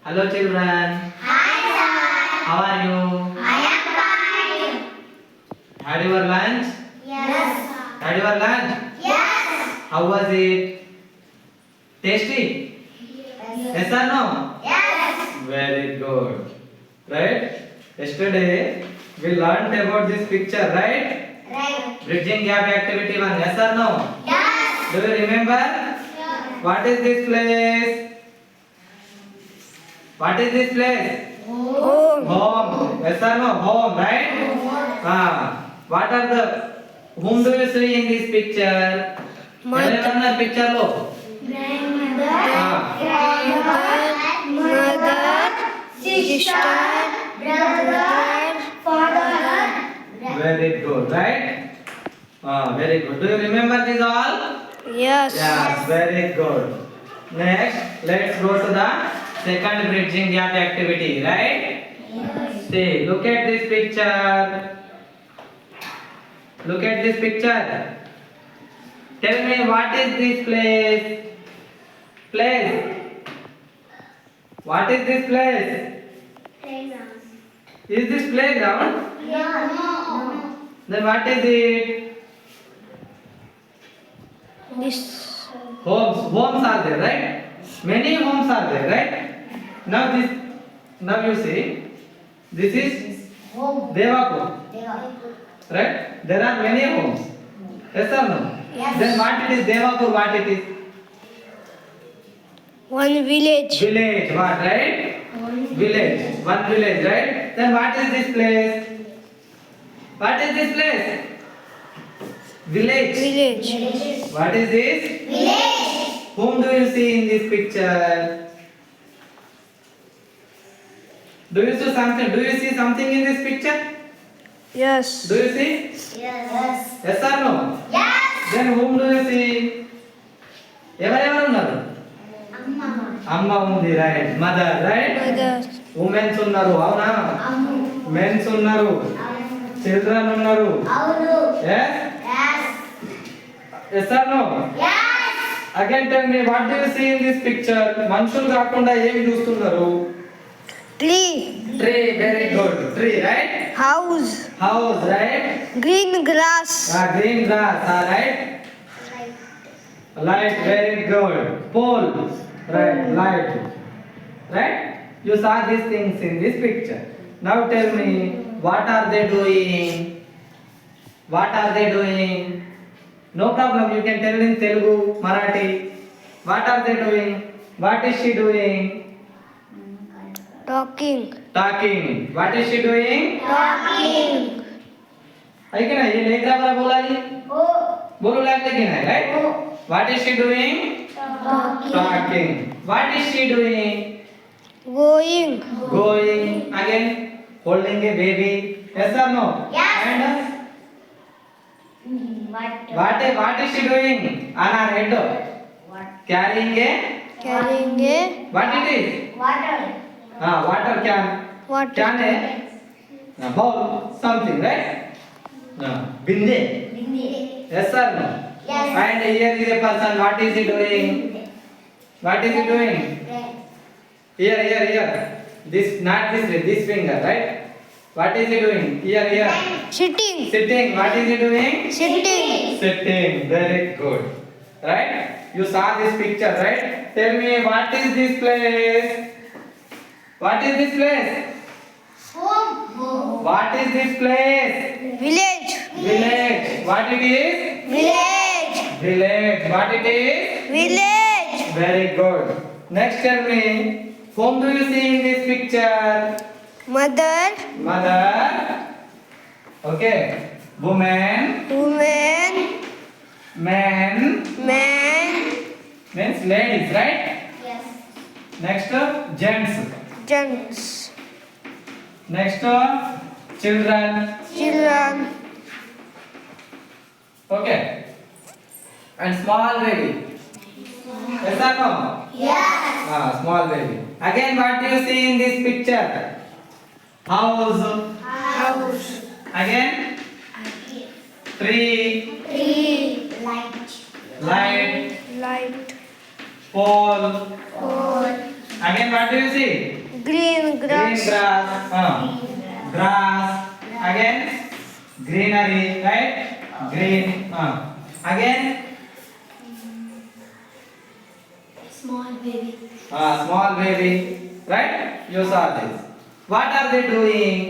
Hello children. Hi sir. How are you? I am fine. Had your lunch? Yes sir. Had your lunch? Yes. How was it? Tasty? Yes or no? Yes. Very good. Right? Yesterday we learned about this picture, right? Right. Bridging gap activity 1. Yes or no? Yes. Do you remember? Yes. What is this place? What is this place? Home. Home. Yes or no? Home, right? What are the whom do you see in this picture? Everyone picture lo. Grandmother. Ah. Mother. Sister. Brother. Father. Very good, right? Very good. Do you remember this all? Yes. Yes, very good. Next, let's go to the second bridging gap activity, right? Yes. See, look at this picture. Look at this picture. Tell me what is this place? Place. What is this place? Playground. Is this playground? No. Then what is it? This. Homes. Homes are there, right? Many homes are there, right? Now you see, this is Home. Devapur, right? There are many homes. Yes or no? Yes. Then what it is Devapur? What it is? One village. Village. What, right? Village. One village, right? Then what is this place? What is this place? Village. Village. What is this? Village. Whom do you see in this picture? Do you see something in this picture? Yes. Do you see? Yes. Yes or no? Yes. Then whom do you see? ఎవరెవరు ఉన్నారు? Amma. అమ్మ ఉంది, right. Mother, right. Mother. Women's ఉన్నారు, అవునా? Ammu. Men's ఉన్నారు, children ఉన్నారు. Avunu. Yes? Yes. Yes or no? Yes. Again tell me, what do you see in this picture? మనుషులు కాకుండా ఏం చూస్తున్నారు? Tree. Tree, very good. Tree, right? House. House, right? Green grass. Green grass, right? Light, very good. Pole, right? Light, right? You saw these things in this picture. Now tell me, what are they doing? What are they doing? No problem, you can tell in Telugu, Marathi. What are they doing? What is she doing? Talking. Talking. What is she doing? Talking. है ना, ये लेकर अपना बोला जी, Oh. बोलो लगता कि नहीं, right? Oh. What is she doing? Talking. Talking. What is she doing? Going. Going. Again, holding a baby. Yes or no? Yes. And what is she doing? On her head. What? Carrying a, Carrying a what it is? Water. Water can. water. Can a bowl, something, right? Binde. Bindi. Yes or no? Yes. And here is a person. What is he doing? What is he doing? Red. Here. This, not this way, this finger, right? What is he doing? Here. Sitting. Sitting. What is he doing? Sitting. Sitting. Very good. Right? You saw this picture, right? Tell me, what is this place? What is this place? Home. What is this place? Village. Village. What it is? Village. Village. What it is? Village. Very good. Next tell me, whom do you see in this picture? Mother. Mother. Okay. Woman. Woman. Man. Man. Means ladies, right? Yes. Next gents. Gents. Next children. Children. Okay. And small baby. Yes or no? Yes. Small baby. Again, what do you see in this picture? House. House. Again, tree, Tree. Light. light, Light. pole, Pole. Again, what do you see? Green Green grass. grass. Grass. Again, greenery, right? Green. Again, Small baby. small baby, right? You saw this. What are they doing?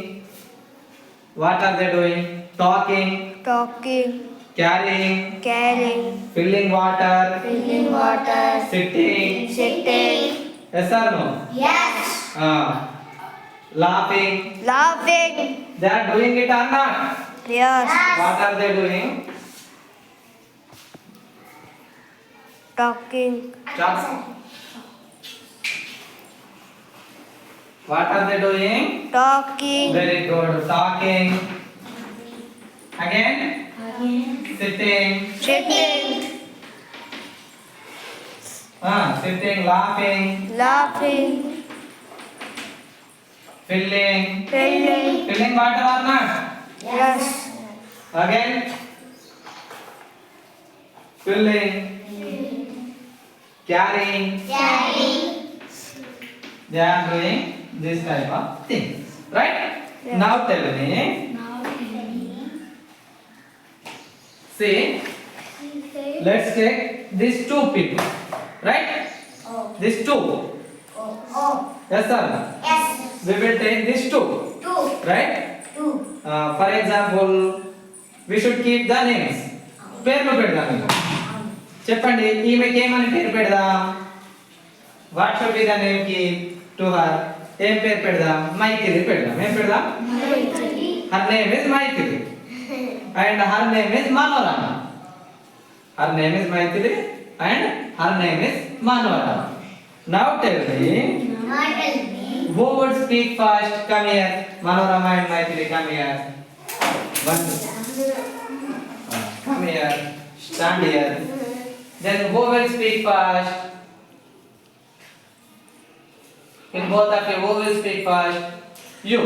What are they doing? Talking, Talking. carrying, Carrying. filling water, Filling water. sitting. Sitting. Yes or no? Yes. Laughing. Laughing. They are doing it or not? Yes. What are they doing? Talking. Talk. What are they doing? Talking. Very good. Talking. Again, Again. sitting. Sitting. Sitting, laughing, Laughing. filling. Filling. Filling water or not? Yes. Again, filling, carrying. Daddy. They are doing this type of things, right? Yes. Now tell me. Now tell me. See, let's take these two people, right? Oh. These two. Oh. Yes, sir. Yes. We will take these two, Two. right? Two. For example, we should keep the names. పేర్లు పెడదాం మీకు. చెప్పండి ఈమెకి ఏమని పేరు పెడదాం? What should be the name keep to her? ఏం పేరు పెడదాం? మైథిలి పెడదాం. ఏం పెడదాం? Her name is Maithili and her name is Manorama. Her name is Maithili and her name is Manorama. Now tell me, Now tell me. who would speak first? Come here. Manorama and Maithili, come here. One. Come here. Stand here. Then who will speak first? In both of you, who will speak first? You.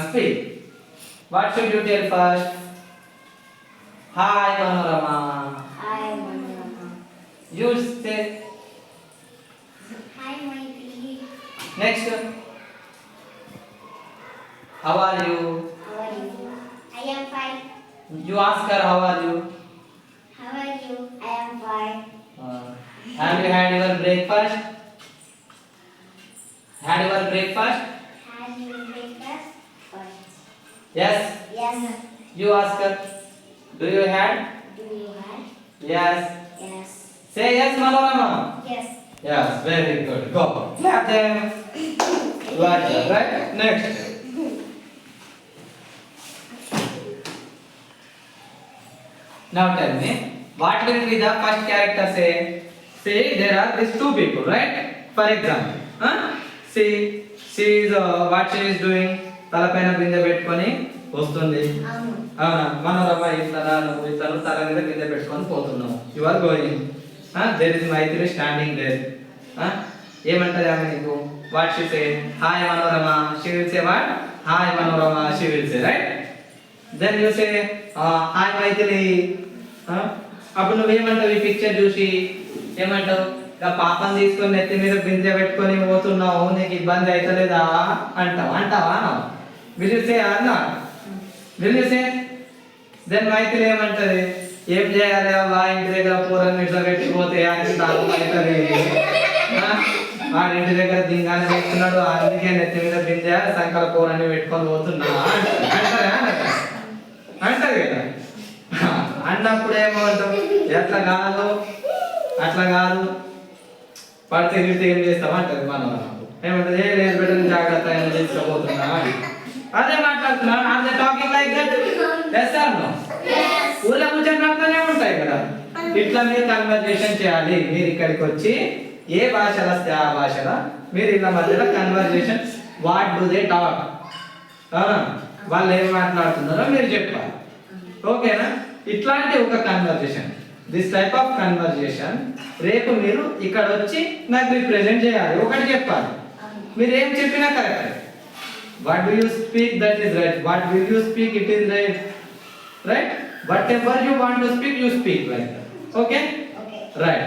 Speak. What should you tell first? Hi, Manorama. Hi, Manama. You say Hi, Maithili. next. How are you? How are you? I am fine. You ask her how are you? How are you? I am fine. Have you had your breakfast? Had your breakfast? Have you breakfast? First. Yes. Yes. You ask her. Do you had? Do you have? Yes. Yes. Say yes, Manorama. Yes. Yes, very good. Go. Clap them. Like that, right? Next. Now tell me, what will be the first character say? Say there are these two people, right? For example, see, she is what she is doing? తలపైన బిందె పెట్టుకొని వస్తుంది. అవును. అవునా? మనోరమ ఇట్లా నువ్వు ఇట్లా తల మీద బిందె పెట్టుకొని పోతున్నావు. You are going. There is Maitri standing there. ఏమంటది ఆమె నీకు? What she say? Hi Manorama. She will say what? Hi Manorama she will say, right? Then you say hi Maithili. అప్పుడు నువ్వేమంటావు? ఈ పిక్చర్ చూసి ఏమంటావు? ఇక పాపం తీసుకొని నెత్తి మీద బిందె పెట్టుకొని పోతున్నావు, నీకు ఇబ్బంది అవుతలేదా అంటావు. అంటావా? Will you say or not? Will you say? దెన్ మైథిలి ఏమంటది? ఏం చేయాలి అవ్వా, ఇంటి దగ్గర పూరని ఇట్లా పెట్టిపోతే ఆయనకి తాపం అవుతుంది. ఇంటి దగ్గర దింగానే పెట్టుకున్నాడు, అందుకే నెత్తి మీద బిందె సంకల పూరని పెట్టుకొని పోతున్నా అంటారా? అంటది కదా. అన్నప్పుడు ఏమంటాం? ఎట్లా కాదు, అట్లా కాదు, పడితే గిడితే ఏం చేస్తాం అంటది మనం. ఏమంటది? ఏ లేదు బిడ్డని జాగ్రత్త తీసుకుపోతున్నా అని. అదే మాట్లాడుతున్నా. Are they talking like that? Yes or no? ఊళ్ళో ముచ్చట్లనే ఉంటాయి కదా. ఇట్లా మీరు కన్వర్జేషన్ చేయాలి. మీరు ఇక్కడికి వచ్చి ఏ భాషలో వస్తే ఆ భాషలో మీరు ఇళ్ళ మధ్యలో conversation, what do they talk, వాళ్ళు ఏం మాట్లాడుతున్నారో మీరు చెప్పాలి. ఓకేనా? ఇట్లాంటి ఒక conversation, this type of conversation రేపు మీరు ఇక్కడ వచ్చి నాకు రిప్రజెంట్ చేయాలి. ఒకటి చెప్పాలి. మీరు ఏం చెప్పినా correct. What do you speak, that is right. What will you speak, it is right. Right? Whatever you want to speak, you speak like that. Okay? Okay. Right.